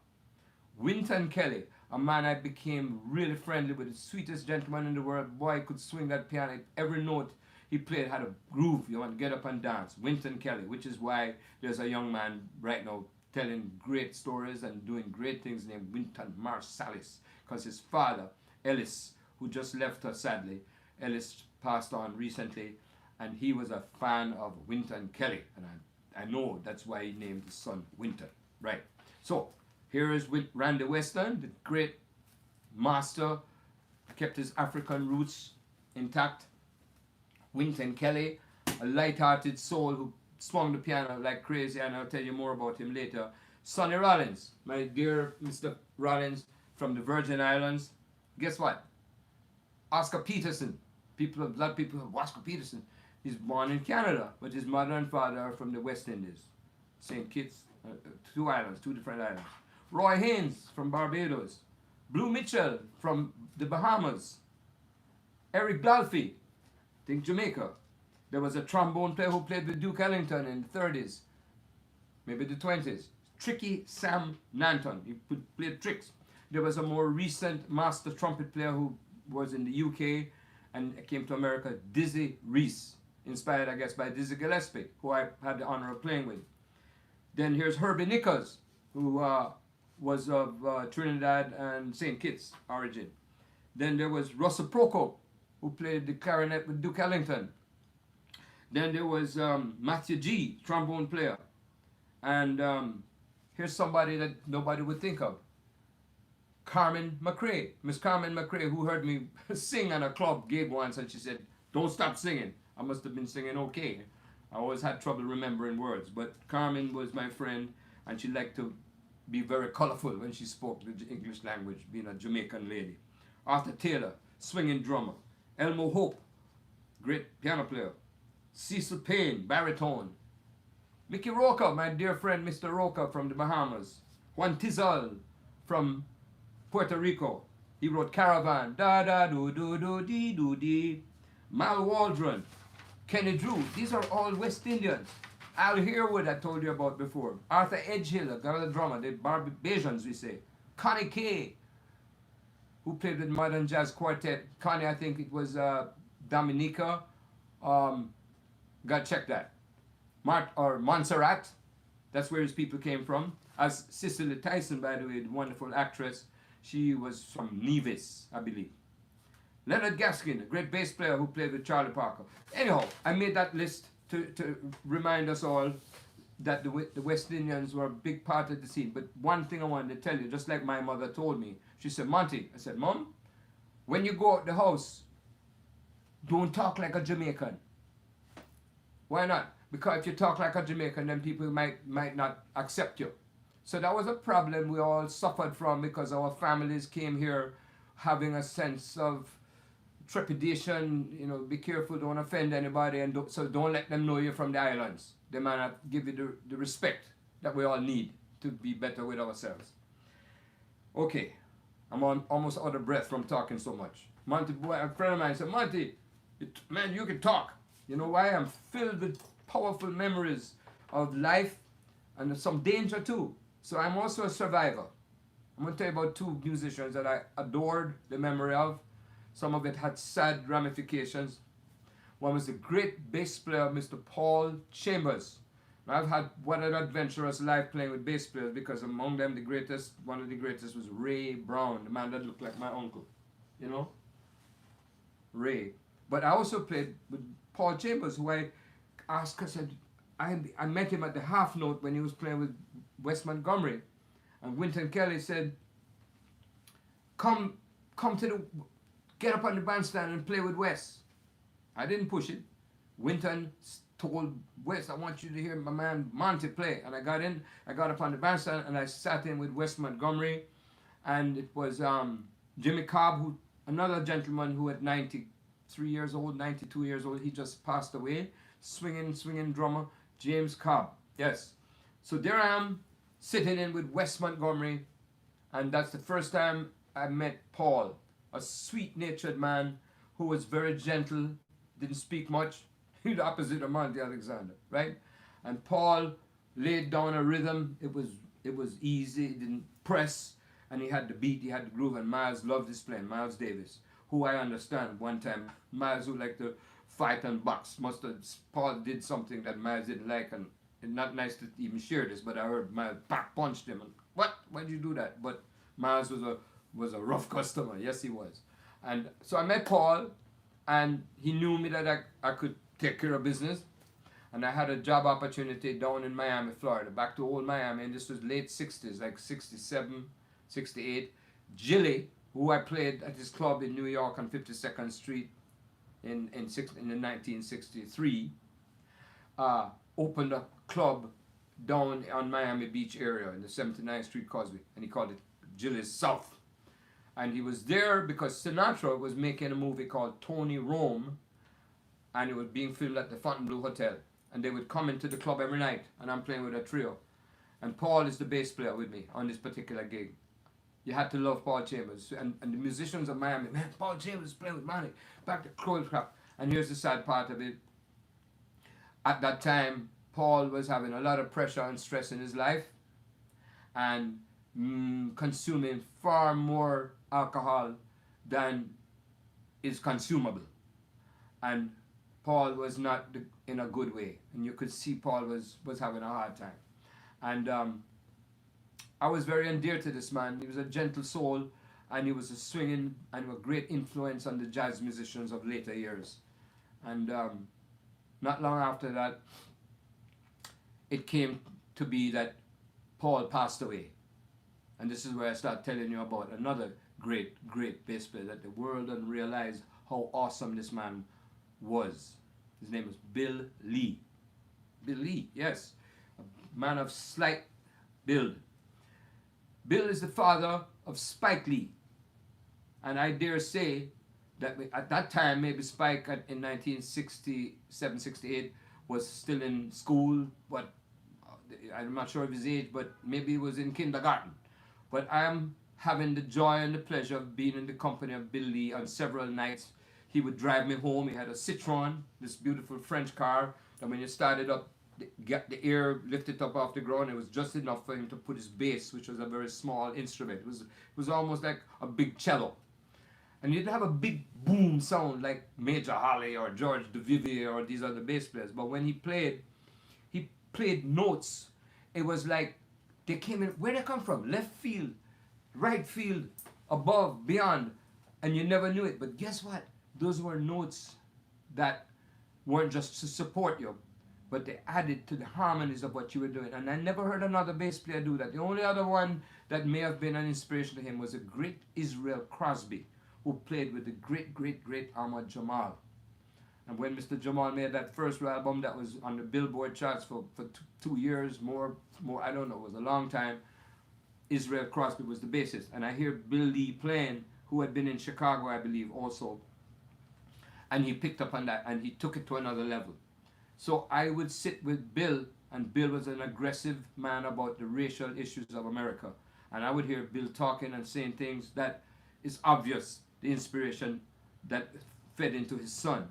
S1: Wynton Kelly, a man I became really friendly with, the sweetest gentleman in the world. Boy, could swing that piano. Every note he played had a groove. You want to get up and dance. Wynton Kelly, which is why there's a young man right now telling great stories and doing great things named Wynton Marsalis, because his father, Ellis, who just left us sadly, Ellis passed on recently, and he was a fan of Wynton Kelly, and I know that's why he named his son Wynton. Right. So here is Randy Weston, the great master, kept his African roots intact. Wynton Kelly, a light-hearted soul who swung the piano like crazy, and I'll tell you more about him later. Sonny Rollins, my dear Mr. Rollins from the Virgin Islands. Guess what? Oscar Peterson. A lot of people have Oscar Peterson. He's born in Canada, but his mother and father are from the West Indies. St. Kitts, two different islands. Roy Haynes from Barbados. Blue Mitchell from the Bahamas. Eric Dolphy, I think Jamaica. There was a trombone player who played with Duke Ellington in the 30s, maybe the 20s. Tricky Sam Nanton, he played tricks. There was a more recent master trumpet player who was in the UK and came to America, Dizzy Reese, inspired, I guess, by Dizzy Gillespie, who I had the honor of playing with. Then here's Herbie Nichols, who was of Trinidad and St. Kitts origin. Then there was Russell Procope, who played the clarinet with Duke Ellington. Then there was Matthew G., trombone player. And here's somebody that nobody would think of. Carmen McRae. Miss Carmen McRae, who heard me sing on a club gig once, and she said, "Don't stop singing." I must have been singing okay. I always had trouble remembering words, but Carmen was my friend, and she liked to be very colorful when she spoke the English language, being a Jamaican lady. Arthur Taylor, swinging drummer. Elmo Hope, great piano player. Cecil Payne, baritone. Mickey Roca, my dear friend Mr. Roca from the Bahamas. Juan Tizal from Puerto Rico. He wrote Caravan, da da do do do dee do dee. Mal Waldron, Kenny Drew, these are all West Indians. Al Herwood, I told you about before. Arthur Edgehill, another drummer, the Barbadians, we say. Connie Kay, who played with Modern Jazz Quartet. Connie, I think it was Dominica. Gotta check that. Montserrat, that's where his people came from. As Cicely Tyson, by the way, the wonderful actress, she was from Nevis, I believe. Leonard Gaskin, a great bass player who played with Charlie Parker. Anyhow, I made that list to remind us all that the West Indians were a big part of the scene. But one thing I wanted to tell you, just like my mother told me, she said, "Monty," I said, "Mom, when you go out the house, don't talk like a Jamaican." Why not? Because if you talk like a Jamaican, then people might not accept you. So that was a problem we all suffered from, because our families came here having a sense of trepidation, you know, be careful, don't offend anybody, and don't let them know you're from the islands. They might not give you the respect that we all need to be better with ourselves. Okay, almost out of breath from talking so much. Monty, boy, a friend of mine said, Monty, man, you can talk. You know why? I'm filled with powerful memories of life and some danger too. So I'm also a survivor. I'm going to tell you about two musicians that I adored the memory of. Some of it had sad ramifications. One was the great bass player, Mr. Paul Chambers. I've had what an adventurous life playing with bass players, because among them one of the greatest was Ray Brown, the man that looked like my uncle. You know? Ray. But I also played with Paul Chambers, who I asked, I said, I met him at the half note when he was playing with Wes Montgomery. And Wynton Kelly said, get up on the bandstand and play with Wes. I didn't push it. Wynton told Wes, I want you to hear my man Monty play. And I got up on the bandstand and I sat in with Wes Montgomery. And it was Jimmy Cobb, another gentleman who at 93 years old, 92 years old, he just passed away. Swinging drummer, James Cobb. Yes. So there I am, sitting in with Wes Montgomery. And that's the first time I met Paul, a sweet-natured man who was very gentle, didn't speak much. The opposite of Monty Alexander, right? And Paul laid down a rhythm. It was easy, it didn't press, and he had the beat, he had the groove, and Miles loved his playing, Miles Davis, who I understand one time, Miles, who liked to fight and box, Paul did something that Miles didn't like, and it's not nice to even share this, but I heard Miles back punched him, and why'd you do that? But Miles was a rough customer, yes he was. And so I met Paul, and he knew me that I could take care of business, and I had a job opportunity down in Miami, Florida, back to old Miami, and this was late 60s, like 67, 68. Jilly, who I played at his club in New York on 52nd Street in 1963, opened a club down on Miami Beach area in the 79th Street Causeway, and he called it Jilly's South. And he was there because Sinatra was making a movie called Tony Rome, and it was being filmed at the Fontainebleau Hotel. And they would come into the club every night, and I'm playing with a trio. And Paul is the bass player with me on this particular gig. You had to love Paul Chambers. And the musicians of Miami, man, Paul Chambers is playing with Monty. Back to Crow's Crap. And here's the sad part of it. At that time, Paul was having a lot of pressure and stress in his life, and consuming far more alcohol than is consumable. And Paul was not in a good way, and you could see Paul was having a hard time. And I was very endeared to this man. He was a gentle soul, and he was a swinging and a great influence on the jazz musicians of later years. And not long after that, it came to be that Paul passed away. And this is where I start telling you about another great bass player that the world doesn't realize how awesome this man was. His name was Bill Lee. Bill Lee, yes. A man of slight build. Bill is the father of Spike Lee. And I dare say that at that time, maybe Spike in 1967, 68 was still in school, but I'm not sure of his age, but maybe he was in kindergarten. But I'm having the joy and the pleasure of being in the company of Bill Lee on several nights. He would drive me home. He had a Citroen, this beautiful French car, and when you started up, get the air lifted up off the ground, it was just enough for him to put his bass, which was a very small instrument. It was almost like a big cello. And he didn't have a big boom sound like Major Holly or George DeVivier or these other bass players. But when he played notes. It was like they came in, where they come from? Left field, right field, above, beyond, and you never knew it. But guess what? Those were notes that weren't just to support you, but they added to the harmonies of what you were doing. And I never heard another bass player do that. The only other one that may have been an inspiration to him was a great Israel Crosby, who played with the great Ahmad Jamal. And when Mr. Jamal made that first album that was on the Billboard charts for 2 years, more, I don't know, it was a long time, Israel Crosby was the bassist. And I hear Bill Lee playing, who had been in Chicago, I believe, also. And he picked up on that and he took it to another level. So I would sit with Bill, and Bill was an aggressive man about the racial issues of America. And I would hear Bill talking and saying things that is obvious, the inspiration that fed into his son,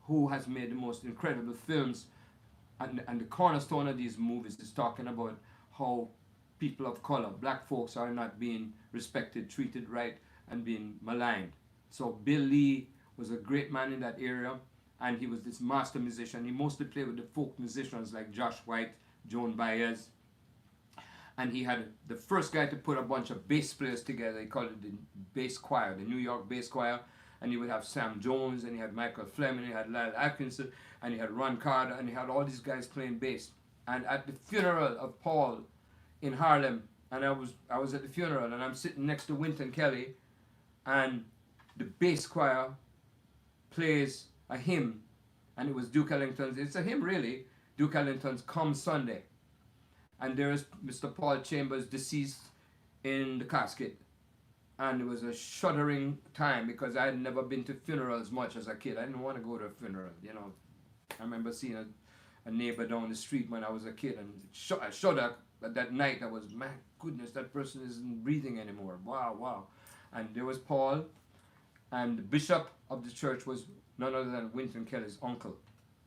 S1: who has made the most incredible films. And the cornerstone of these movies is talking about how people of color, black folks, are not being respected, treated right, and being maligned. So Bill Lee was a great man in that area, and he was this master musician. He mostly played with the folk musicians like Josh White, Joan Baez, and he had the first guy to put a bunch of bass players together. He called it the bass choir, the New York bass choir. And he would have Sam Jones, and he had Michael Fleming, he had Lyle Atkinson, and he had Ron Carter, and he had all these guys playing bass. And at the funeral of Paul in Harlem, and I was at the funeral, and I'm sitting next to Wynton Kelly, and the bass choir plays a hymn, and it was Duke Ellington's. It's a hymn, really. Duke Ellington's "Come Sunday," and there is Mr. Paul Chambers deceased in the casket. And it was a shuddering time because I had never been to funerals much as a kid. I didn't want to go to a funeral, you know. I remember seeing a neighbor down the street when I was a kid, and I shuddered that night. I was, my goodness, that person isn't breathing anymore. Wow, wow. And there was Paul, and the bishop of the church was none other than Wynton Kelly's uncle.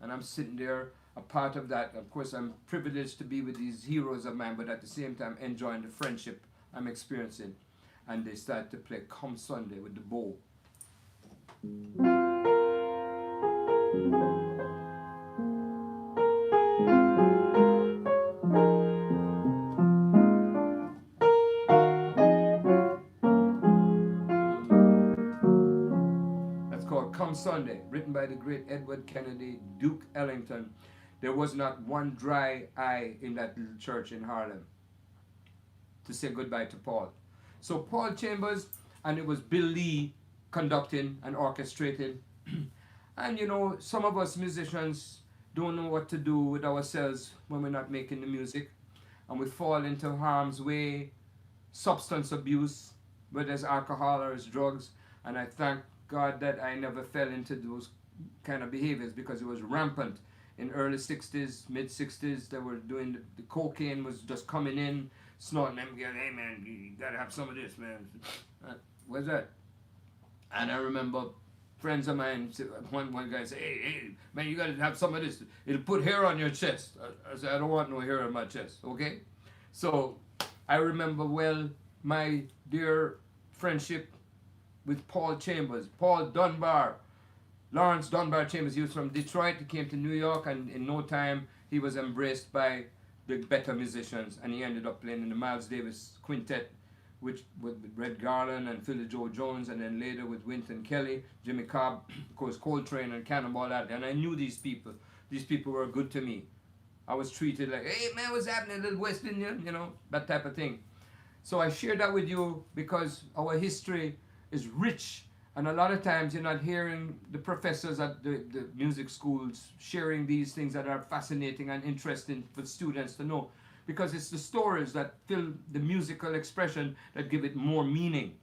S1: And I'm sitting there, a part of that. Of course, I'm privileged to be with these heroes of mine, but at the same time enjoying the friendship I'm experiencing. And they started to play "Come Sunday" with the bow. That's called "Come Sunday," written by the great Edward Kennedy, Duke Ellington. There was not one dry eye in that little church in Harlem to say goodbye to Paul. So Paul Chambers, and it was Bill Lee conducting and orchestrating. And you know, some of us musicians don't know what to do with ourselves when we're not making the music. And we fall into harm's way, substance abuse, whether it's alcohol or it's drugs. And I thank God that I never fell into those kind of behaviors because it was rampant. In early 60s, mid 60s, they were doing the cocaine was just coming in, snorting them, going, hey man, you gotta have some of this, man. What's that? And I remember friends of mine, one guy said, hey, man, you gotta have some of this. It'll put hair on your chest. I said, I don't want no hair on my chest, okay? So I remember well my dear friendship with Paul Chambers, Paul Dunbar, Lawrence Dunbar Chambers. He was from Detroit. He came to New York, and in no time he was embraced by the better musicians, and he ended up playing in the Miles Davis Quintet, which with Red Garland and Philly Joe Jones, and then later with Wynton Kelly, Jimmy Cobb, of course Coltrane and Cannonball Adderley. And I knew these people. These people were good to me. I was treated like, hey man, what's happening, little West Indian, you know, that type of thing. So I share that with you because our history is rich. And a lot of times you're not hearing the professors at the music schools sharing these things that are fascinating and interesting for students to know. Because it's the stories that fill the musical expression that give it more meaning.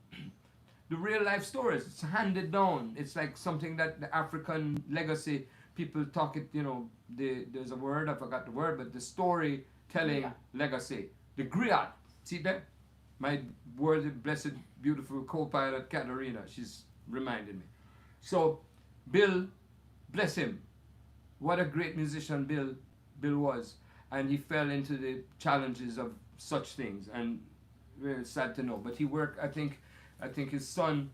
S1: The real life stories, it's handed down. It's like something that the African legacy, people talk it, you know, there's a word, I forgot the word, but the storytelling legacy. The griot, see that? My worthy, blessed, beautiful co-pilot, Katarina, she's reminded me. So Bill, bless him, what a great musician Bill was, and he fell into the challenges of such things, and really sad to know. But he worked, I think his son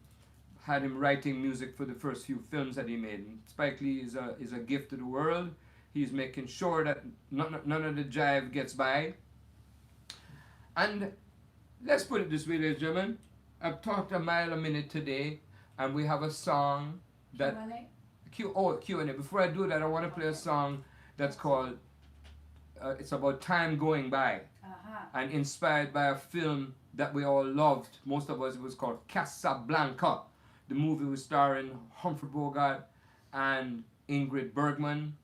S1: had him writing music for the first few films that he made. And Spike Lee is a gift to the world. He's making sure that none of the jive gets by. And let's put it this way, ladies and gentlemen, I've talked a mile a minute today, and we have a song that Q&A. Before I do that, I want to play a song that's called it's about time going by, and inspired by a film that we all loved. Most of us, it was called Casablanca. The movie was starring Humphrey Bogart and Ingrid Bergman,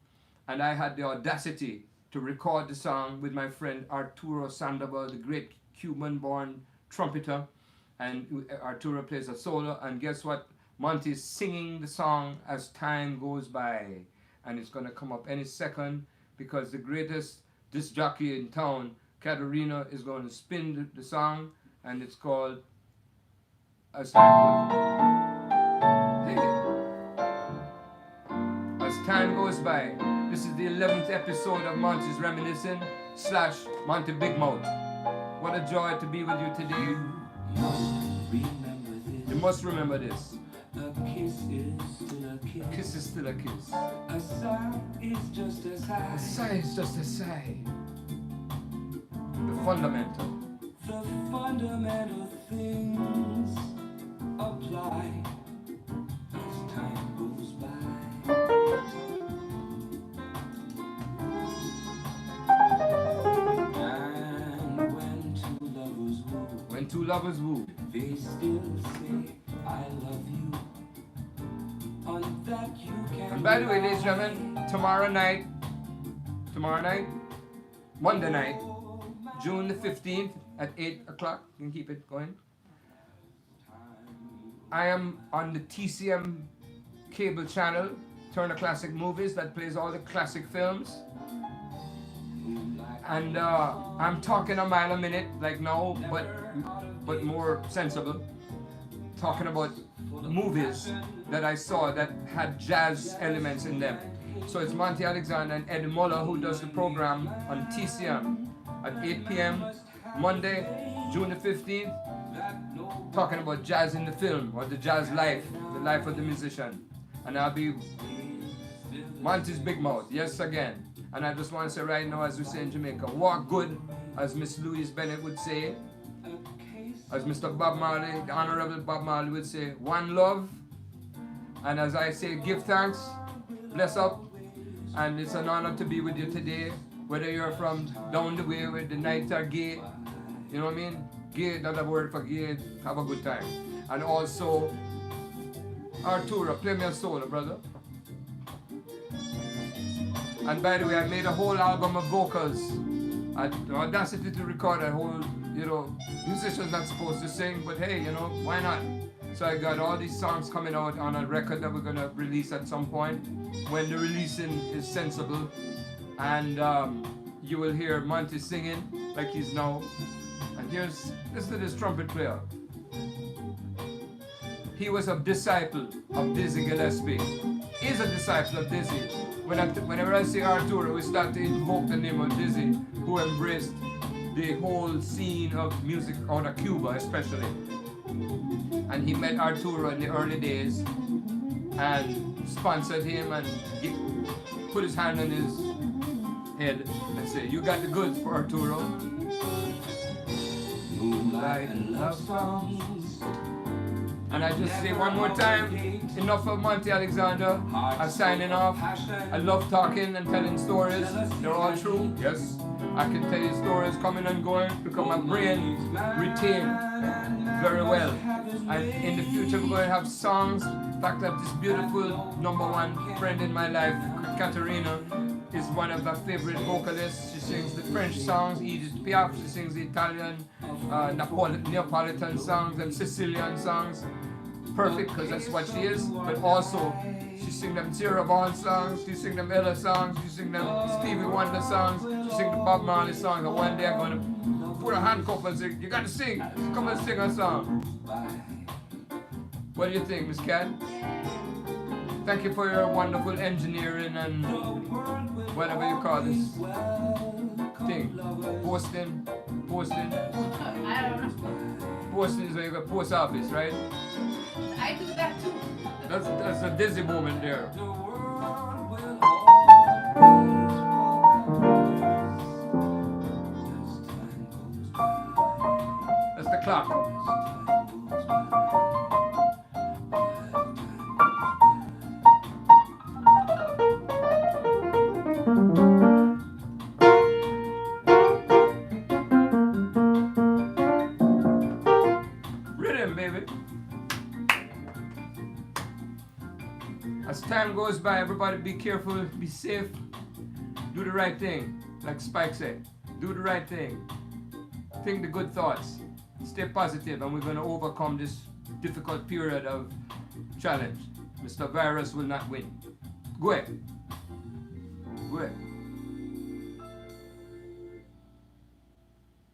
S1: and I had the audacity to record the song with my friend Arturo Sandoval, the great Cuban-born trumpeter. And Arturo plays a solo, and guess what? Monty's singing the song as time goes by, and it's gonna come up any second because the greatest disc jockey in town, Katerina, is going to spin the song, and it's called As Time Goes. Hey. As time goes by. This is the 11th episode of Monty's Reminiscing / Monty Big Mouth. What a joy to be with you today. You must remember this.
S3: A kiss is still a kiss.
S1: A kiss is still a kiss.
S3: A sigh is just a sigh.
S1: A sigh is just a sigh. The fundamental.
S3: The fundamental things apply as time goes by. And when two lovers woo, they still say I love you. On that you can.
S1: And by the way, ladies and gentlemen, tomorrow night, Monday night, June the 15th at 8 o'clock, you can keep it going. I am on the TCM cable channel, Turner Classic Movies, that plays all the classic films. And I'm talking a mile a minute, like now, but more sensible. Talking about movies that I saw that had jazz elements in them. So it's Monty Alexander and Eddie Muller who does the program on TCM at 8 p.m. Monday, June the 15th, talking about jazz in the film, or the jazz life, the life of the musician. And I'll be Monty's Big Mouth, yes again. And I just want to say right now, as we say in Jamaica, walk good, as Miss Louise Bennett would say, as Mr. Bob Marley, the Honorable Bob Marley would say, one love. And as I say, give thanks, bless up, and it's an honor to be with you today, whether you're from down the way where the nights are gay, you know what I mean? Gay, another word for gay, have a good time. And also, Arturo, play me a solo, brother. And by the way, I made a whole album of vocals. I had the audacity to record a whole, musicians not supposed to sing, but hey, why not? So I got all these songs coming out on a record that we're gonna release at some point when the releasing is sensible. And you will hear Monty singing like he's now. And listen to this trumpet player. He was a disciple of Dizzy Gillespie. He's a disciple of Dizzy. Whenever I say Arturo, we start to invoke the name of Dizzy, who embraced the whole scene of music out of Cuba especially. And he met Arturo in the early days and sponsored him and put his hand on his head and said, you got the goods for Arturo.
S3: Moonlight and love songs.
S1: And I just say one more time, enough of Monty Alexander. I'm signing off. I love talking and telling stories. They're all true. Yes, I can tell you stories coming and going because my brain retained very well. And in the future we're going to have songs. In fact, I have this beautiful #1 friend in my life, Katerina, is one of my favorite vocalists. She sings the French songs, Edith Piaf. She sings the Italian, Neapolitan songs and Sicilian songs. Perfect, because that's what she is. But also, she sings them Sarah Vaughan songs, she sings them Ella songs, she sings them Stevie Wonder songs, she sings the Bob Marley songs. And one day I'm going to put a handcuff and say, you got to sing, come and sing a song. What do you think, Miss Cat? Thank you for your wonderful engineering and whatever you call this thing. Posting.
S2: I don't know.
S1: Posting is where you got post office, right?
S2: I do that too.
S1: That's a dizzy moment there. That's the clock. Riddim, baby. As time goes by, everybody be careful, be safe, do the right thing, like Spike said. Do the right thing. Think the good thoughts. Stay positive, and we're going to overcome this difficult period of challenge. Mr. Virus will not win. Go ahead.